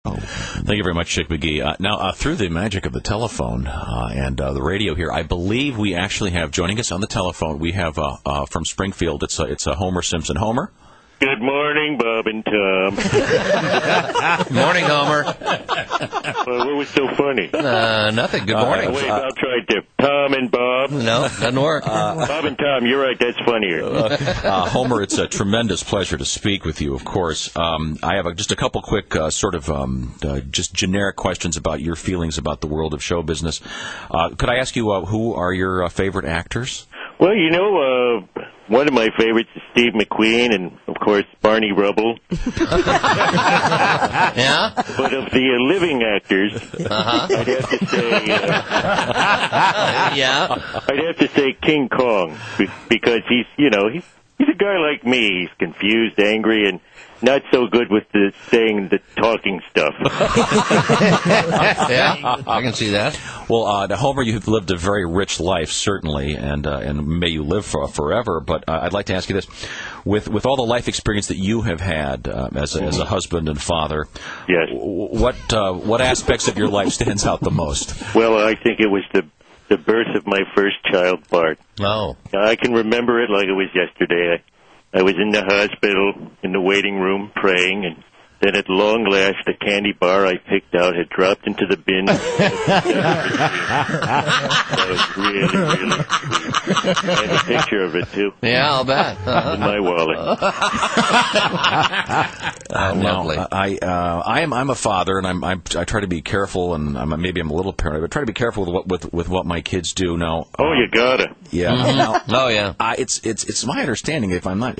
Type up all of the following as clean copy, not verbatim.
Thank you very much, Chick McGee. Now, through the magic of the telephone and the radio here, I believe we actually have joining us on the telephone. We have from Springfield. It's Homer Simpson. Homer. Good morning, Bob and Tom. Morning, Homer. What was so funny? Nothing. Good morning. Wait, I'll try it. Tom and Bob. No, doesn't work. Bob and Tom, you're right. That's funnier. Homer, it's a tremendous pleasure to speak with you, of course. I have just a couple quick just generic questions about your feelings about the world of show business. Could I ask you who are your favorite actors? Well, one of my favorites is Steve McQueen and, of course, Barney Rubble. Yeah? But of the living actors, I'd have to say... I'd have to say King Kong, because he's a guy like me. He's confused, angry, and not so good with saying the talking stuff. Yeah, I can see that. Well, Homer, you've lived a very rich life, certainly, and may you live forever. But I'd like to ask you this: with all the life experience that you have had as a husband and father, yes, what aspects of your life stands out the most? Well, I think it was the birth of my first child, Bart. Oh, I can remember it like it was yesterday. I was in the hospital, in the waiting room, praying, and then at long last, the candy bar I picked out had dropped into the bin. That was really, really sweet. I have a picture of it, too. yeah, I'll bet. In my wallet. Lovely. I'm a father, and I try to be careful, and maybe I'm a little paranoid, but try to be careful with what my kids do now. Oh, you gotta. Yeah. Mm-hmm. Oh, yeah. It's my understanding. If I'm not,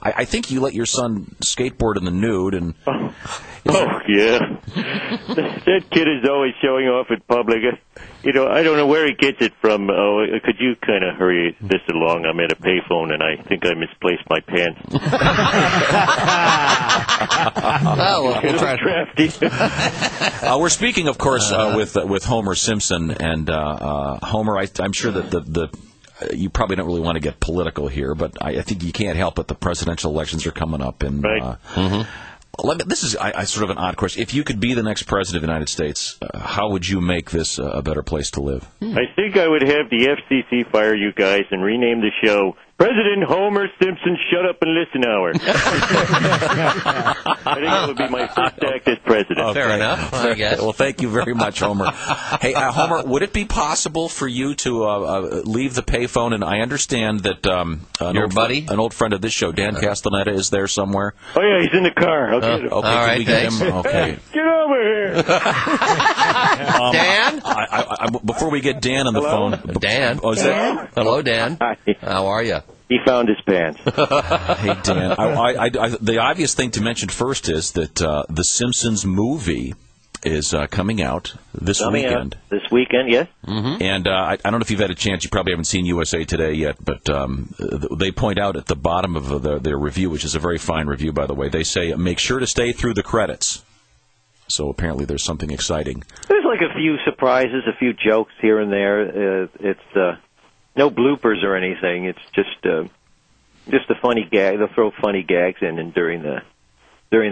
I think you let your son skateboard in the nude, and oh yeah. That kid is always showing off in public. I don't know where he gets it from. Oh, could you kind of hurry this along? I'm at a payphone, and I think I misplaced my pants. We'll try crafty. We're speaking, of course, with Homer Simpson, and Homer. I'm sure that you probably don't really want to get political here, but I think you can't help it. The presidential elections are coming up, and right. This is sort of an odd question. If you could be the next president of the United States, how would you make this a better place to live? I think I would have the FCC fire you guys and rename the show President Homer Simpson Shut Up and Listen Hour. I think that would be my first act as president. Okay. Fair enough, I guess. Well, thank you very much, Homer. Hey, Homer, would it be possible for you to leave the payphone? And I understand that an old friend of this show, Dan Castellaneta, is there somewhere. Oh, yeah, he's in the car. Okay, all right, we get him? Okay. Get over here. Dan? Before we get Dan on the phone. Dan? Oh, is that? Hello, Dan. Hi. How are you? He found his pants. Hey, Dan. The obvious thing to mention first is that the Simpsons movie is coming out this weekend. This weekend, yes. Mm-hmm. And I don't know if you've had a chance. You probably haven't seen USA Today yet, but they point out at the bottom of their review, which is a very fine review, by the way, they say, make sure to stay through the credits. So apparently there's something exciting. There's like a few surprises, a few jokes here and there. It's no bloopers or anything. It's just a funny gag. They'll throw funny gags in during the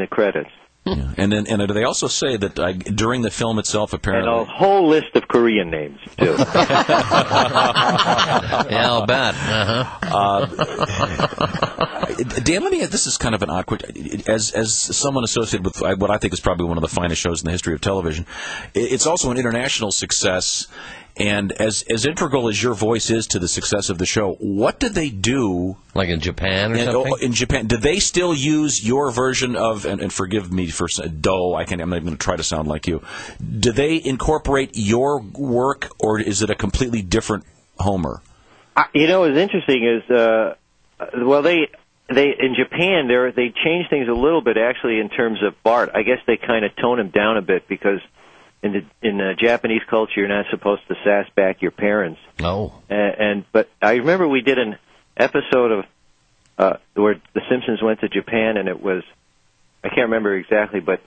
credits. Yeah. And they also say that during the film itself, apparently, and a whole list of Korean names too. Yeah, I'll bet. Dan, this is kind of an awkward. As someone associated with what I think is probably one of the finest shows in the history of television, it's also an international success. And as integral as your voice is to the success of the show, what did they do? Like in Japan or something? In Japan, did they still use your version of, and forgive me for Doe, I'm not even going to try to sound like you. Do they incorporate your work, or is it a completely different Homer? What's interesting is, they in Japan, they changed things a little bit, actually, in terms of Bart. I guess they kind of tone him down a bit, because in the Japanese culture, you're not supposed to sass back your parents. No. But I remember we did an episode of where the Simpsons went to Japan, and it was, I can't remember exactly, but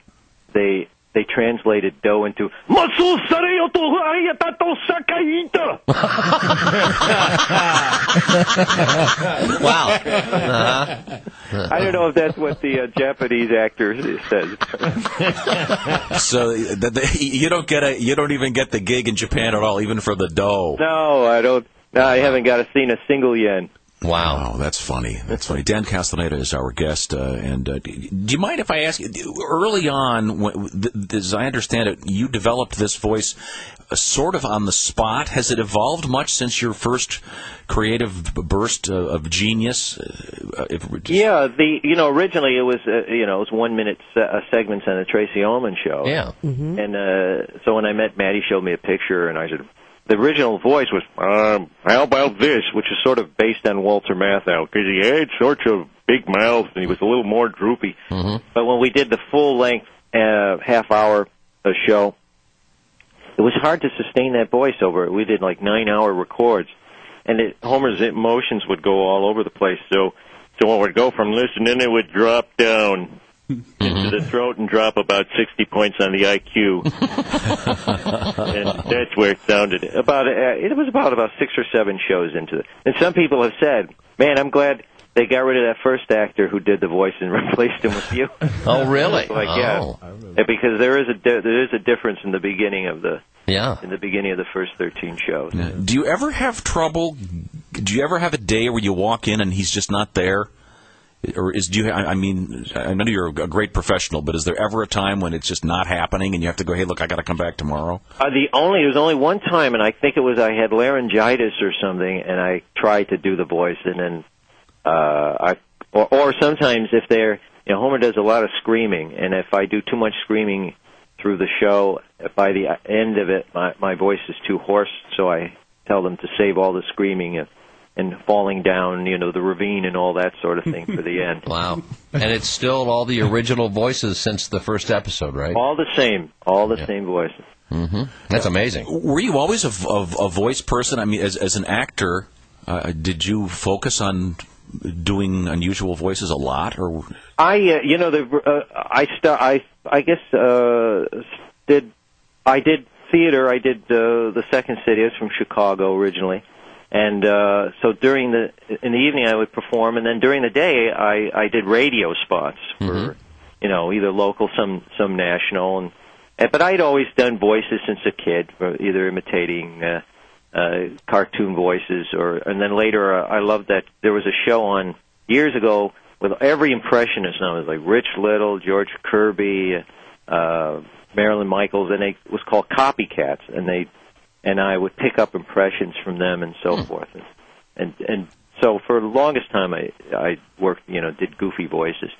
they translated do into Masu Sareyo to Ayatato Sakaita. Wow. Uh-huh. I don't know if that's what the Japanese actor says. So you don't even get the gig in Japan at all, even for the dough. No, I don't. No, I haven't seen a single yen. Wow. Oh, that's funny. That's funny. Dan Castellaneta is our guest. And do you mind if I ask you, early on, as I understand it, you developed this voice sort of on the spot. Has it evolved much since your first creative burst of genius? Yeah, originally it was it was 1 minute segments on the Tracy Ullman show. Yeah. Mm-hmm. And so when I met Matt, he showed me a picture, and I said, the original voice was, how about this, which is sort of based on Walter Matthau, because he had sorts of big mouth, and he was a little more droopy. Mm-hmm. But when we did the full-length half-hour show, it was hard to sustain that voice over it. We did like 9-hour records, and Homer's emotions would go all over the place. So when we'd go from listening, it would drop down into the throat and drop about 60 points on the IQ. And that's where it sounded. It was about 6 or 7 shows into it. And some people have said, man, I'm glad they got rid of that first actor who did the voice and replaced him with you. Oh, really? Yeah, because there is a difference in the beginning of the first 13 shows. Yeah. Do you ever have trouble? Do you ever have a day where you walk in and he's just not there? Or I know you're a great professional, but is there ever a time when it's just not happening and you have to go, hey, look, I got to come back tomorrow? It was only one time, and I think it was I had laryngitis or something, and I tried to do the voice, and then or sometimes if Homer does a lot of screaming, and if I do too much screaming through the show, by the end of it, my voice is too hoarse, so I tell them to save all the screaming and falling down, the ravine and all that sort of thing for the end. Wow. And it's still all the original voices since the first episode, right? All the same voices. Mm-hmm. That's amazing. Were you always a voice person? I mean, as an actor, did you focus on doing unusual voices a lot, or I did theater. I did the Second City. I was from Chicago originally. And so in the evening I would perform, and then during the day I did radio spots for, either local, some national, but I'd always done voices since a kid, either imitating cartoon voices, and then later I loved that there was a show on years ago with every impressionist. Now it was like Rich Little, George Kirby, Marilyn Michaels, and it was called Copycats, and I would pick up impressions from them and so forth. And so for the longest time I worked, did goofy voices.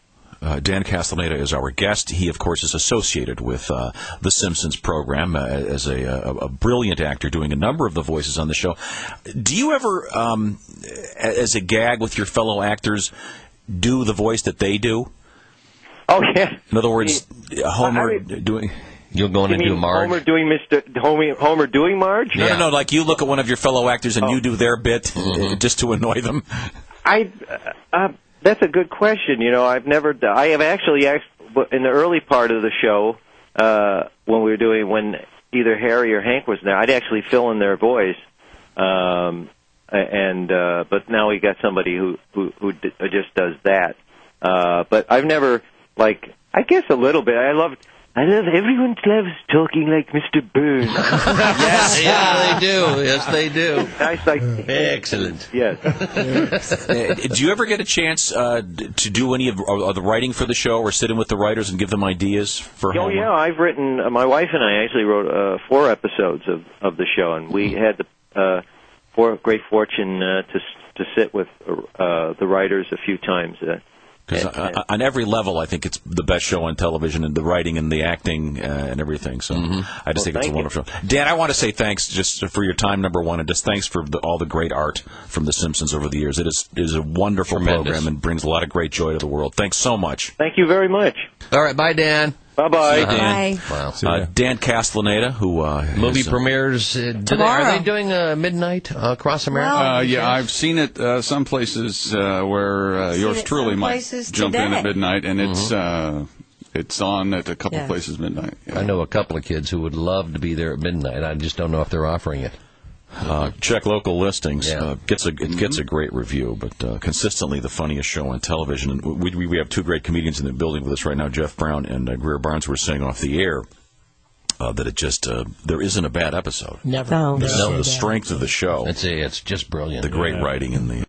Dan Castellaneta is our guest. He, of course, is associated with the Simpsons program as a brilliant actor doing a number of the voices on the show. Do you ever, as a gag with your fellow actors, do the voice that they do? Oh, yeah. In other words, Homer doing... You'll go in and do Marge? Homer doing Marge? No, like you look at one of your fellow actors and you do their bit just to annoy them. That's a good question. I have actually in the early part of the show, when either Harry or Hank was there, I'd actually fill in their voice. But now we got somebody who just does that. But I've never, I guess a little bit. Everyone loves talking like Mr. Burns. Yes, yeah, they do. Yes, they do. Excellent. Yes. Do you ever get a chance to do any of the writing for the show, or sit in with the writers and give them ideas for Homer? Oh, yeah. I've written. My wife and I actually wrote 4 episodes of the show, and we had the great fortune to sit with the writers a few times. Because on every level, I think it's the best show on television, and the writing and the acting and everything. So I just think it's a wonderful show. Dan, I want to say thanks just for your time, number one, and just thanks for all the great art from The Simpsons over the years. It is a wonderful program and brings a lot of great joy to the world. Thanks so much. Thank you very much. All right, bye, Dan. Bye-bye. Dan. Bye. Wow. Dan Castellaneta, who movie premieres today. Are they doing midnight across America? Yeah, I've seen it some places where yours truly might jump in at midnight, and it's It's on at a couple places midnight. Yeah. I know a couple of kids who would love to be there at midnight. I just don't know if they're offering it. Check local listings. It gets a great review, but consistently the funniest show on television. And we have two great comedians in the building with us right now, Jeff Brown and Greer Barnes. Were saying off the air that it just there isn't a bad episode. Never. The strength of the show. It's just brilliant. The great writing and the